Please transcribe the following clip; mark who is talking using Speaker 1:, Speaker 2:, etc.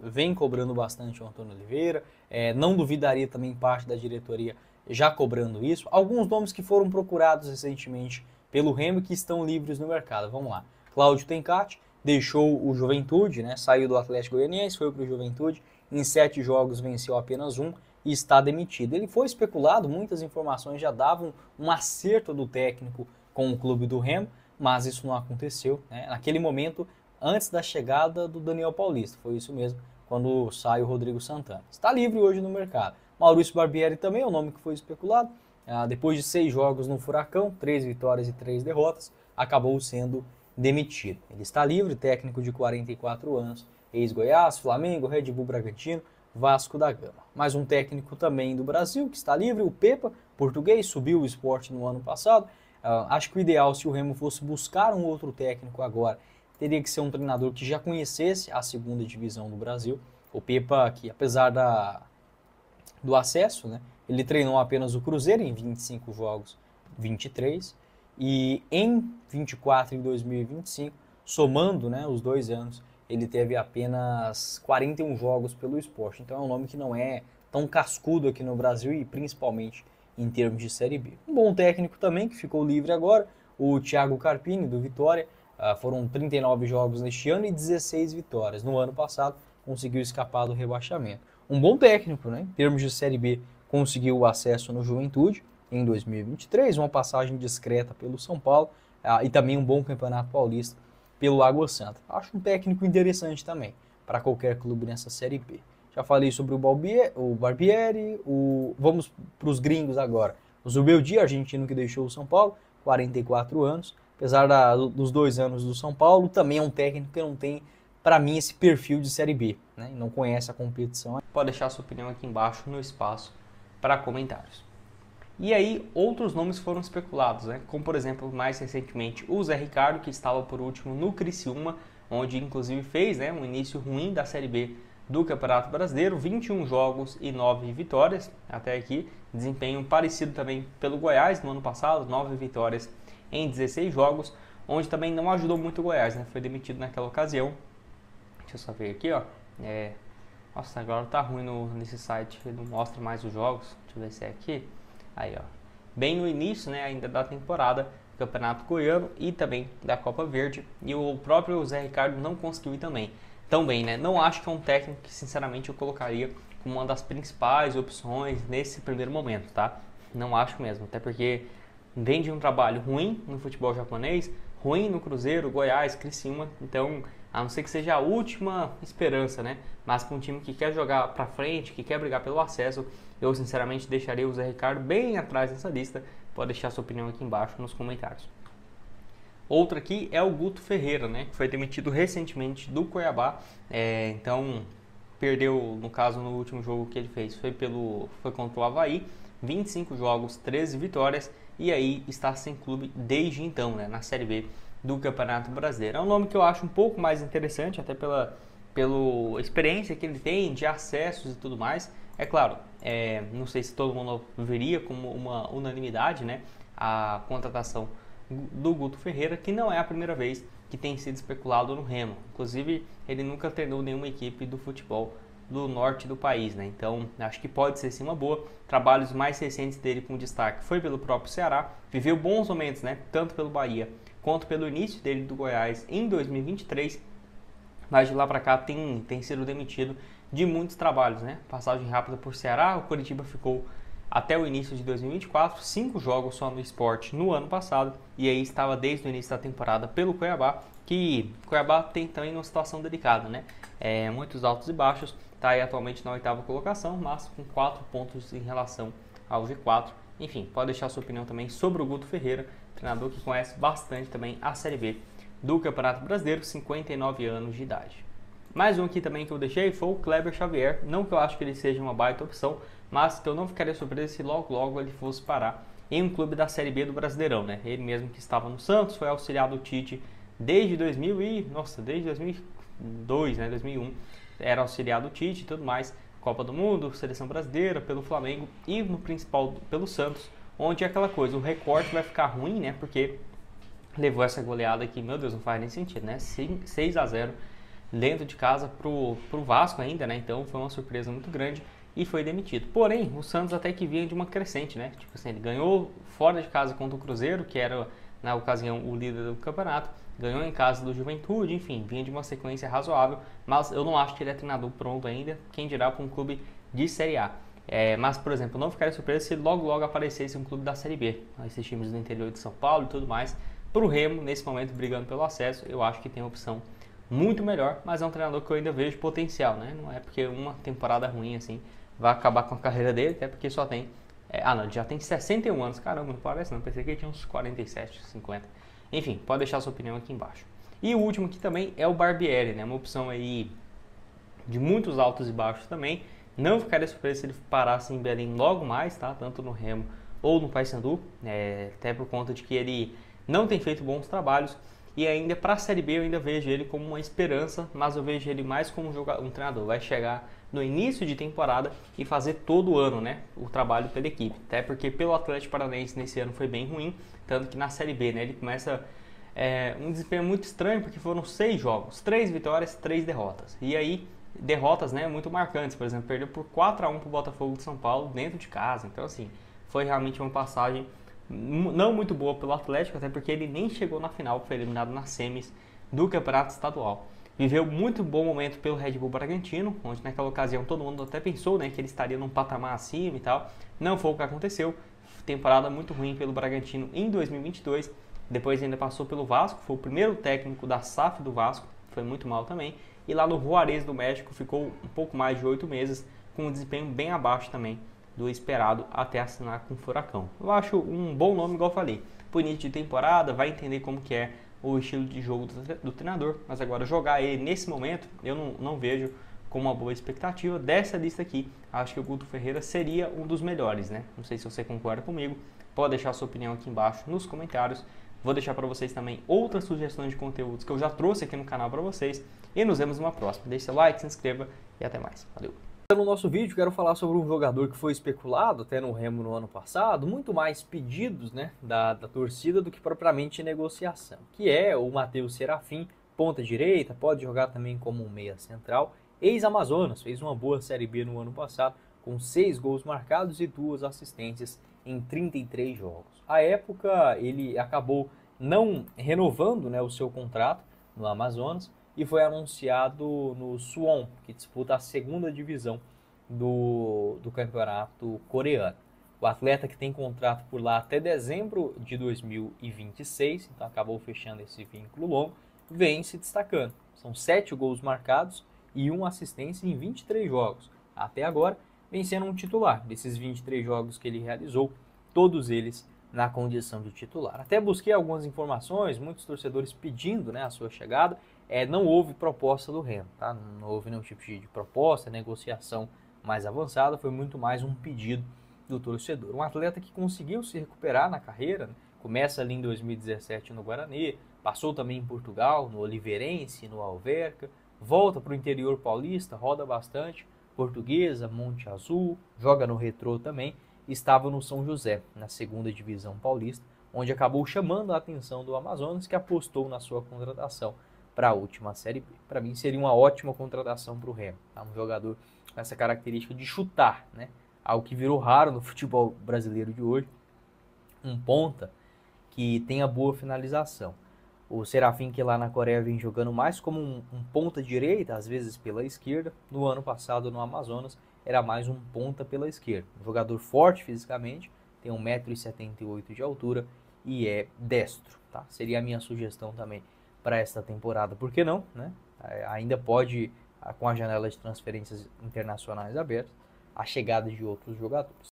Speaker 1: vem cobrando bastante o Antônio Oliveira, não duvidaria também parte da diretoria já cobrando isso. Alguns nomes que foram procurados recentemente pelo Remo que estão livres no mercado. Vamos lá. Cláudio Tencati deixou o Juventude, né? Saiu do Atlético Goianiense, foi para o Juventude, em 7 jogos venceu apenas um e está demitido. Ele foi especulado, muitas informações já davam um acerto do técnico com o clube do Remo, mas isso não aconteceu, né? Naquele momento, antes da chegada do Daniel Paulista, foi isso mesmo, quando sai o Rodrigo Santana. Está livre hoje no mercado. Maurício Barbieri também é o nome que foi especulado. Depois de 6 jogos no Furacão, 3 vitórias e 3 derrotas, acabou sendo demitido. Ele está livre, técnico de 44 anos, ex-Goiás, Flamengo, Red Bull Bragantino, Vasco da Gama. Mais um técnico também do Brasil que está livre, o Pepa, português, subiu o Sport no ano passado. Acho que o ideal, se o Remo fosse buscar um outro técnico agora, teria que ser um treinador que já conhecesse a segunda divisão do Brasil. O Pepa, que apesar do acesso, né, ele treinou apenas o Cruzeiro em 25 jogos, 23, e em 24 em 2025, somando, né, os 2 anos, ele teve apenas 41 jogos pelo Sport. Então é um nome que não é tão cascudo aqui no Brasil e principalmente em termos de Série B. Um bom técnico também, que ficou livre agora, o Thiago Carpini, do Vitória. Foram 39 jogos neste ano e 16 vitórias. No ano passado, conseguiu escapar do rebaixamento. Um bom técnico, né? Em termos de Série B, conseguiu o acesso no Juventude em 2023, uma passagem discreta pelo São Paulo e também um bom campeonato paulista pelo Água Santa. Acho um técnico interessante também para qualquer clube nessa Série B. Já falei sobre o Barbieri, vamos para os gringos agora. O Zubeldia, argentino que deixou o São Paulo, 44 anos. Apesar dos 2 anos do São Paulo, também é um técnico que não tem, para mim, esse perfil de Série B, né? Não conhece a competição.
Speaker 2: Pode deixar sua opinião aqui embaixo no espaço para comentários. E aí, outros nomes foram especulados, né? Como, por exemplo, mais recentemente, o Zé Ricardo, que estava por último no Criciúma, onde inclusive fez, né, um início ruim da Série B do Campeonato Brasileiro, 21 jogos e 9 vitórias até aqui, desempenho parecido também pelo Goiás no ano passado, 9 vitórias em 16 jogos, onde também não ajudou muito o Goiás, né? Foi demitido naquela ocasião. Deixa eu só ver aqui, ó. Nossa, agora tá ruim nesse site, ele não mostra mais os jogos. Deixa eu ver se é aqui. Aí, ó. Bem no início, né, ainda da temporada do Campeonato Goiano e também da Copa Verde. E o próprio Zé Ricardo não conseguiu ir também. Também, né? Não acho que é um técnico que, sinceramente, eu colocaria como uma das principais opções nesse primeiro momento, tá? Não acho mesmo, até porque vem de um trabalho ruim no futebol japonês, ruim no Cruzeiro, Goiás, Criciúma, então a não ser que seja a última esperança, né? Mas com um time que quer jogar pra frente, que quer brigar pelo acesso, eu sinceramente deixaria o Zé Ricardo bem atrás dessa lista. Pode deixar sua opinião aqui embaixo nos comentários. Outro aqui é o Guto Ferreira, né? Que foi demitido recentemente do Cuiabá, então perdeu, no caso, no último jogo que ele fez, foi contra o Avaí, 25 jogos, 13 vitórias, e aí está sem clube desde então, né, na Série B do Campeonato Brasileiro. É um nome que eu acho um pouco mais interessante, até pela experiência que ele tem de acessos e tudo mais. É claro, não sei se todo mundo veria como uma unanimidade, né, a contratação do Guto Ferreira, que não é a primeira vez que tem sido especulado no Remo. Inclusive, ele nunca treinou nenhuma equipe do futebol do norte do país, né? Então, acho que pode ser sim uma boa. Trabalhos mais recentes dele com destaque foi pelo próprio Ceará, viveu bons momentos, né? Tanto pelo Bahia quanto pelo início dele do Goiás em 2023, mas de lá para cá tem sido demitido de muitos trabalhos, né? Passagem rápida por Ceará, o Coritiba ficou até o início de 2024, 5 jogos só no Sport no ano passado, e aí estava desde o início da temporada pelo Cuiabá, que Cuiabá tem também uma situação delicada, né? Muitos altos e baixos, está aí atualmente na 8ª colocação, mas com 4 pontos em relação ao G4. Enfim, pode deixar sua opinião também sobre o Guto Ferreira, treinador que conhece bastante também a Série B do Campeonato Brasileiro, 59 anos de idade. Mais um aqui também que eu deixei foi o Kleber Xavier, não que eu acho que ele seja uma baita opção, mas que eu não ficaria surpreso se logo ele fosse parar em um clube da Série B do Brasileirão, né? Ele mesmo que estava no Santos, foi auxiliar do Tite desde 2002, né? 2001, era auxiliar do Tite e tudo mais, Copa do Mundo, Seleção Brasileira, pelo Flamengo e no principal pelo Santos, onde é aquela coisa, o recorte vai ficar ruim, né? Porque levou essa goleada que, meu Deus, não faz nem sentido, né? 6-0 dentro de casa pro Vasco ainda, né? Então foi uma surpresa muito grande e foi demitido. Porém, o Santos até que vinha de uma crescente, né? Tipo assim, ele ganhou fora de casa contra o Cruzeiro, que era na ocasião o líder do campeonato, ganhou em casa do Juventude, enfim, vinha de uma sequência razoável, mas eu não acho que ele é treinador pronto ainda, quem dirá para um clube de Série A. Mas, por exemplo, não ficaria surpreso se logo aparecesse um clube da Série B, esses times do interior de São Paulo e tudo mais. Para o Remo, nesse momento, brigando pelo acesso, eu acho que tem uma opção muito melhor, mas é um treinador que eu ainda vejo potencial, né? Não é porque uma temporada ruim assim vai acabar com a carreira dele, até porque só tem... não, ele já tem 61 anos, caramba, não parece não, pensei que ele tinha uns 47, 50. Enfim, pode deixar sua opinião aqui embaixo. E o último aqui também é o Barbieri, né? Uma opção aí de muitos altos e baixos também. Não ficaria surpreso se ele parasse em Belém logo mais, tá? Tanto no Remo ou no Paysandu, até por conta de que ele não tem feito bons trabalhos. E ainda para a Série B eu ainda vejo ele como uma esperança, mas eu vejo ele mais como um treinador. Vai chegar no início de temporada e fazer todo ano, né, o trabalho pela equipe. Até porque pelo Atlético Paranaense nesse ano foi bem ruim, tanto que na Série B, né, ele começa um desempenho muito estranho, porque foram 6 jogos, 3 vitórias, 3 derrotas. E aí derrotas, né, muito marcantes, por exemplo, perdeu por 4-1 para o Botafogo de São Paulo dentro de casa. Então assim, foi realmente uma passagem não muito boa pelo Atlético, até porque ele nem chegou na final, foi eliminado nas semis do Campeonato Estadual. Viveu muito bom momento pelo Red Bull Bragantino, onde naquela ocasião todo mundo até pensou, né, que ele estaria num patamar acima e tal. Não foi o que aconteceu. Temporada muito ruim pelo Bragantino em 2022. Depois ainda passou pelo Vasco, foi o primeiro técnico da SAF do Vasco, foi muito mal também. E lá no Juárez do México ficou um pouco mais de 8 meses, com um desempenho bem abaixo também do esperado até assinar com o Furacão. Eu acho um bom nome, igual eu falei. Por início de temporada, vai entender como que é o estilo de jogo do treinador, mas agora jogar ele nesse momento, eu não vejo como uma boa expectativa. Dessa lista aqui, acho que o Guto Ferreira seria um dos melhores, né? Não sei se você concorda comigo, pode deixar sua opinião aqui embaixo nos comentários. Vou deixar para vocês também outras sugestões de conteúdos que eu já trouxe aqui no canal para vocês. E nos vemos numa próxima. Deixe seu like, se inscreva e até mais. Valeu!
Speaker 1: No nosso vídeo, quero falar sobre um jogador que foi especulado até no Remo no ano passado, muito mais pedidos, né, da torcida do que propriamente negociação, que é o Matheus Serafim, ponta direita, pode jogar também como um meia central, ex-Amazonas, fez uma boa Série B no ano passado, com 6 gols marcados e 2 assistências em 33 jogos. À época, ele acabou não renovando, né, o seu contrato no Amazonas, e foi anunciado no Suwon, que disputa a segunda divisão do campeonato coreano. O atleta, que tem contrato por lá até dezembro de 2026, então acabou fechando esse vínculo longo, vem se destacando. São 7 gols marcados e 1 assistência em 23 jogos. Até agora, vem sendo um titular. Desses 23 jogos que ele realizou, todos eles na condição de titular. Até busquei algumas informações, muitos torcedores pedindo, né, a sua chegada. Não houve proposta do Remo, tá? Não houve nenhum tipo de proposta, negociação mais avançada, foi muito mais um pedido do torcedor. Um atleta que conseguiu se recuperar na carreira, né? Começa ali em 2017 no Guarani, passou também em Portugal, no Oliveirense, no Alverca, volta para o interior paulista, roda bastante, Portuguesa, Monte Azul, joga no Retrô também, estava no São José, na segunda divisão paulista, onde acabou chamando a atenção do Amazonas, que apostou na sua contratação para a última Série B. Para mim seria uma ótima contratação para o Remo, tá? Um jogador com essa característica de chutar, né? Algo que virou raro no futebol brasileiro de hoje, um ponta que tenha boa finalização. O Serafim, que lá na Coreia vem jogando mais como um ponta direita, às vezes pela esquerda. No ano passado no Amazonas era mais um ponta pela esquerda. Um jogador forte fisicamente, tem 1,78 m de altura e é destro, tá? Seria a minha sugestão também para esta temporada, por que não, né? Ainda pode, com a janela de transferências internacionais abertas, a chegada de outros jogadores.